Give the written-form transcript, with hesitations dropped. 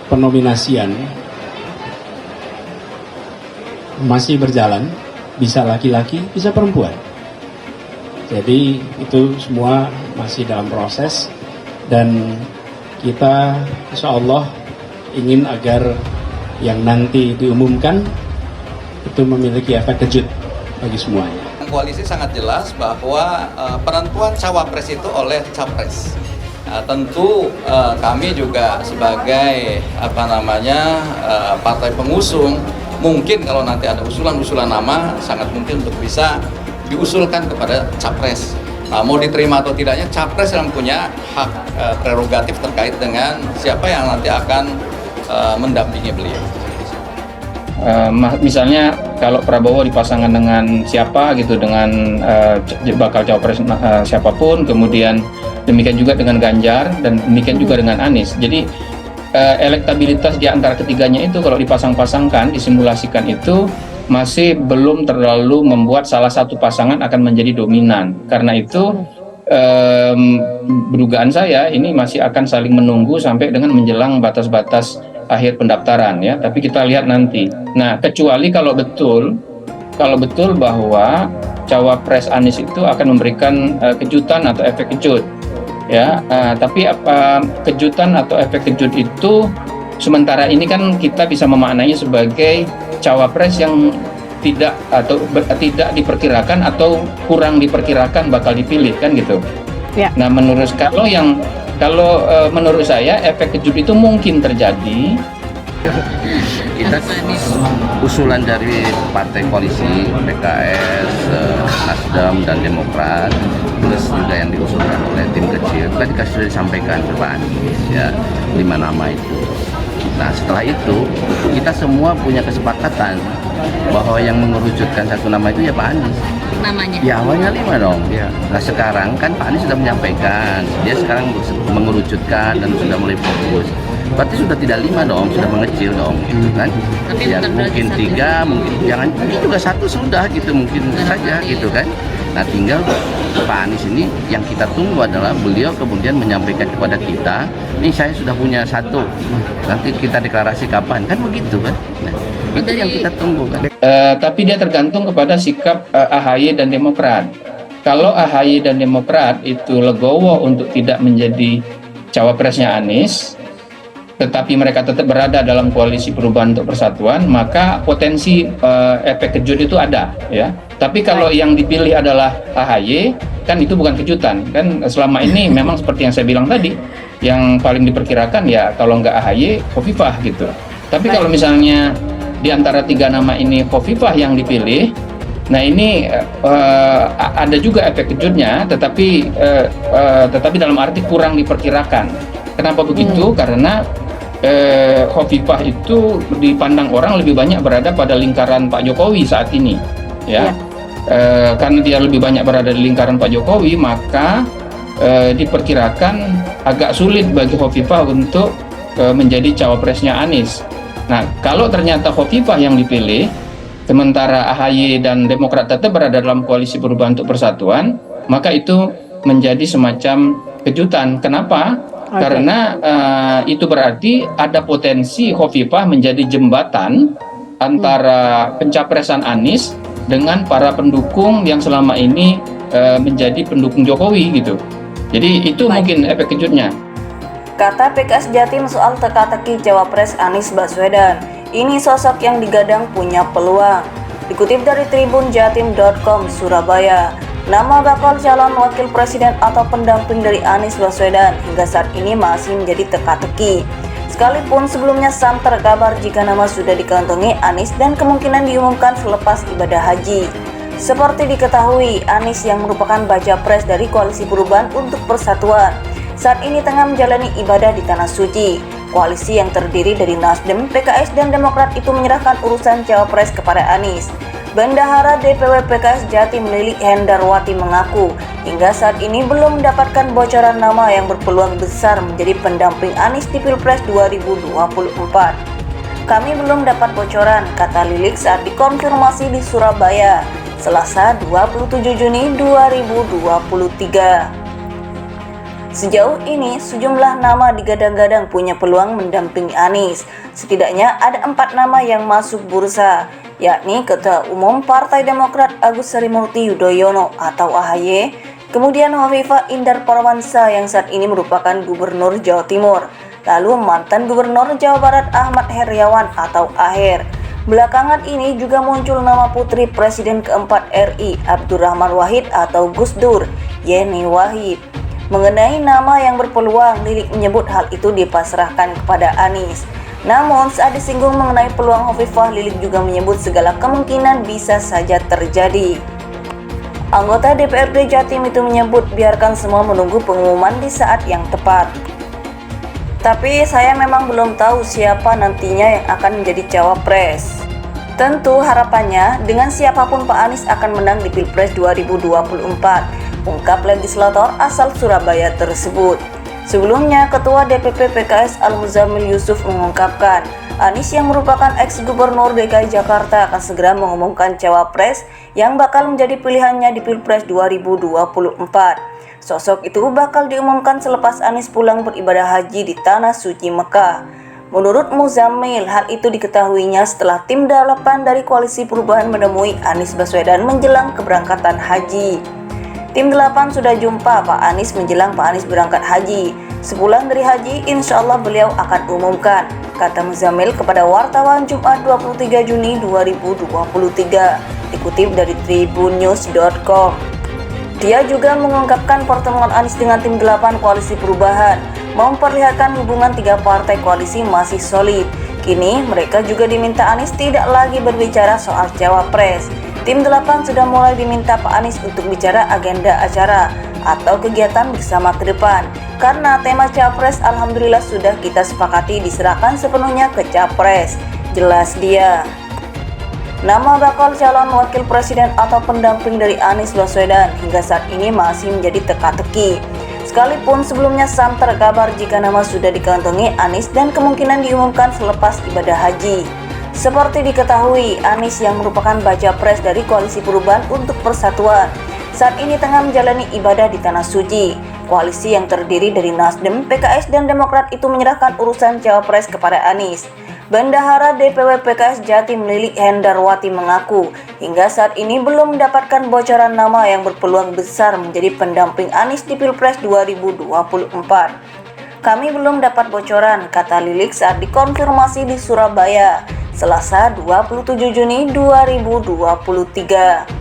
penominasian masih berjalan, bisa laki-laki, bisa perempuan. Jadi itu semua masih dalam proses dan kita insya Allah ingin agar yang nanti diumumkan itu memiliki efek kejut bagi semuanya. Koalisi sangat jelas bahwa penentuan cawapres itu oleh capres. Tentu kami juga sebagai partai pengusung, mungkin kalau nanti ada usulan-usulan nama sangat mungkin untuk bisa diusulkan kepada capres. Mau diterima atau tidaknya, capres yang punya hak prerogatif terkait dengan siapa yang nanti akan mendampingi beliau. Misalnya kalau Prabowo dipasangkan dengan siapa gitu, dengan bakal cawapres siapapun, kemudian demikian juga dengan Ganjar dan demikian juga dengan Anies. Jadi elektabilitas di antara ketiganya itu kalau dipasang-pasangkan, disimulasikan itu masih belum terlalu membuat salah satu pasangan akan menjadi dominan. Karena itu dugaan saya ini masih akan saling menunggu sampai dengan menjelang batas-batas akhir pendaftaran ya. Tapi kita lihat nanti. Nah, kecuali kalau betul bahwa cawapres Anies itu akan memberikan kejutan atau efek kejut. Ya, tapi kejutan atau efek kejut itu sementara ini kan kita bisa memaknainya sebagai cawapres yang tidak diperkirakan atau kurang diperkirakan bakal dipilih kan gitu. Ya. Nah, menurut saya efek kejut itu mungkin terjadi. Kita usulan dari partai koalisi PKS, Nasdem dan Demokrat, plus juga yang diusulkan oleh tim kecil tadi sudah disampaikan ke Pak Anies ya, 5 nama itu. Nah, setelah itu kita semua punya kesepakatan bahwa yang mengerucutkan satu nama itu ya Pak Anies. Namanya? Ya awalnya 5 dong. Ya. Nah sekarang kan Pak Anies sudah menyampaikan, dia sekarang mengerucutkan dan sudah mulai fokus. Berarti sudah tidak 5 dong, sudah mengecil dong, gitu kan? Tapi ya mungkin 3, mungkin jangan, mungkin juga 1 sudah gitu, mungkin saja gitu kan? Nah tinggal Pak Anies ini yang kita tunggu adalah beliau kemudian menyampaikan kepada kita, ini saya sudah punya 1, nanti kita deklarasi kapan, kan begitu kan? Nah, itu yang kita tunggu kan. Tapi dia tergantung kepada sikap AHY dan Demokrat. Kalau AHY dan Demokrat itu legowo untuk tidak menjadi cawapresnya Anies, tetapi mereka tetap berada dalam koalisi perubahan untuk persatuan, maka potensi efek kejut itu ada ya. Tapi kalau yang dipilih adalah AHY, kan itu bukan kejutan kan, selama ini memang seperti yang saya bilang tadi, yang paling diperkirakan ya kalau nggak AHY, Khofifah gitu. Tapi kalau misalnya di antara 3 nama ini Khofifah yang dipilih, nah ini ada juga efek kejutnya, tetapi dalam arti kurang diperkirakan. Kenapa begitu? Karena Khofifah itu dipandang orang lebih banyak berada pada lingkaran Pak Jokowi saat ini, ya. Karena dia lebih banyak berada di lingkaran Pak Jokowi, maka diperkirakan agak sulit bagi Khofifah untuk menjadi cawapresnya Anies. Nah, kalau ternyata Khofifah yang dipilih, sementara AHY dan Demokrat tetap berada dalam koalisi perubahan untuk persatuan, maka itu menjadi semacam kejutan. Kenapa? Okay. Karena itu berarti ada potensi Khofifah menjadi jembatan antara pencapresan Anies dengan para pendukung yang selama ini menjadi pendukung Jokowi gitu. Jadi itu mungkin efek kejutnya. Kata PKS Jatim soal teka-teki Cawapres Anies Baswedan, ini sosok yang digadang punya peluang. Dikutip dari tribunjatim.com Surabaya, nama bakal calon wakil presiden atau pendamping dari Anies Baswedan hingga saat ini masih menjadi teka-teki. Sekalipun sebelumnya santer kabar jika nama sudah dikantongi Anies dan kemungkinan diumumkan selepas ibadah haji. Seperti diketahui, Anies yang merupakan baca pres dari Koalisi Perubahan untuk Persatuan saat ini tengah menjalani ibadah di Tanah Suci. Koalisi yang terdiri dari Nasdem, PKS, dan Demokrat itu menyerahkan urusan cawapres kepada Anies. Bendahara DPW PKS Jatim Lilik Hendarwati mengaku hingga saat ini belum mendapatkan bocoran nama yang berpeluang besar menjadi pendamping Anies di Pilpres 2024. Kami belum dapat bocoran, kata Lilik saat dikonfirmasi di Surabaya, Selasa 27 Juni 2023. Sejauh ini, sejumlah nama digadang-gadang punya peluang mendampingi Anies. Setidaknya ada 4 nama yang masuk bursa, yakni Ketua Umum Partai Demokrat Agus Harimurti Yudhoyono atau AHY, kemudian Hovifah Indar Parawansa yang saat ini merupakan Gubernur Jawa Timur, lalu mantan Gubernur Jawa Barat Ahmad Heriawan atau Aher. Belakangan ini juga muncul nama putri Presiden keempat RI Abdurrahman Wahid atau Gus Dur, Yeni Wahid. Mengenai nama yang berpeluang, Lilik menyebut hal itu dipasrahkan kepada Anies. Namun saat disinggung mengenai peluang Hovifah, Lilik juga menyebut segala kemungkinan bisa saja terjadi. Anggota DPRD Jatim itu menyebut biarkan semua menunggu pengumuman di saat yang tepat. Tapi saya memang belum tahu siapa nantinya yang akan menjadi cawapres. Tentu harapannya dengan siapapun Pak Anies akan menang di Pilpres 2024. Ungkap legislator asal Surabaya tersebut. Sebelumnya, Ketua DPP PKS Al-Muzammil Yusuf mengungkapkan, Anies yang merupakan ex-gubernur DKI Jakarta akan segera mengumumkan cawapres yang bakal menjadi pilihannya di Pilpres 2024. Sosok itu bakal diumumkan selepas Anies pulang beribadah haji di Tanah Suci Mekah. Menurut Muzammil, hal itu diketahuinya setelah tim delapan dari Koalisi Perubahan menemui Anies Baswedan menjelang keberangkatan haji. Tim 8 sudah jumpa Pak Anies menjelang Pak Anies berangkat haji. Sepulang dari haji, insya Allah beliau akan umumkan, kata Muzammil kepada wartawan Jumat 23 Juni 2023, dikutip dari tribunnews.com. Dia juga mengungkapkan pertemuan Anies dengan tim 8 Koalisi Perubahan memperlihatkan hubungan 3 partai koalisi masih solid. Kini mereka juga diminta Anies tidak lagi berbicara soal cawapres. Tim 8 sudah mulai diminta Pak Anies untuk bicara agenda acara atau kegiatan bersama ke depan. Karena tema Capres alhamdulillah sudah kita sepakati diserahkan sepenuhnya ke Capres, jelas dia. Nama bakal calon wakil presiden atau pendamping dari Anies Baswedan hingga saat ini masih menjadi teka-teki. Sekalipun sebelumnya santer kabar jika nama sudah dikantongi Anies dan kemungkinan diumumkan selepas ibadah haji. Seperti diketahui, Anies yang merupakan baca pres dari Koalisi Perubahan untuk Persatuan saat ini tengah menjalani ibadah di Tanah Suci. Koalisi yang terdiri dari Nasdem, PKS, dan Demokrat itu menyerahkan urusan cawapres kepada Anies. Bendahara DPW PKS Jatim Lilik Hendarwati mengaku hingga saat ini belum mendapatkan bocoran nama yang berpeluang besar menjadi pendamping Anies di Pilpres 2024. Kami belum dapat bocoran, kata Lilik saat dikonfirmasi di Surabaya, Selasa 27 Juni 2023.